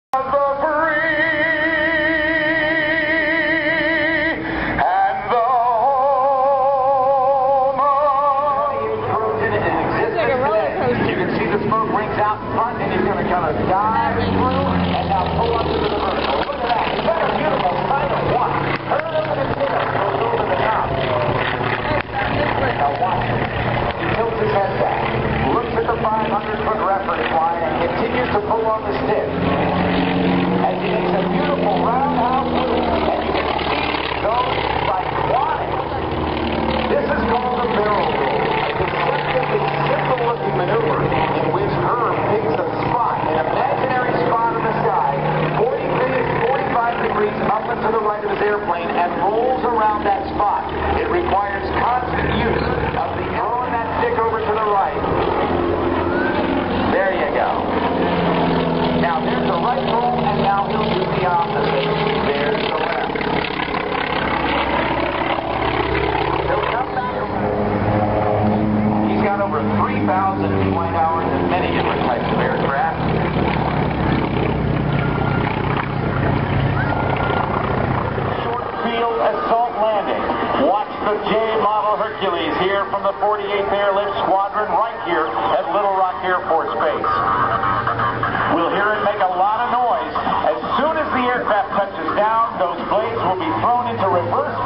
Dive through and now pull up to the vertical. Look at that. Is that a beautiful sight or what? Turn it over to Tim. Goes over the top. Now watch it. He tilts his head back. Looks at the 500-foot reference line and continues to pull on the stick. As he makes a beautiful roundhouse move. And you can see he goes like water. This is called a barrel roll. A deceptively simple-looking maneuver in which Herb picks a spot, an imaginary spot in the sky, 45 degrees up and to the right of his airplane, and rolls around that spot. It requires constant use of the throwing that stick over to the right. There you go. Now there's the right roll, and now he'll do the opposite. There's the left. He'll come back. He's got over 3,000 flight hours in many different types of aircraft. Short field assault landing. Watch the J model Hercules here from the 48th Airlift Squadron right here at Little Rock Air Force Base. We'll hear it make a lot of noise. As soon as the aircraft touches down, those blades will be thrown into reverse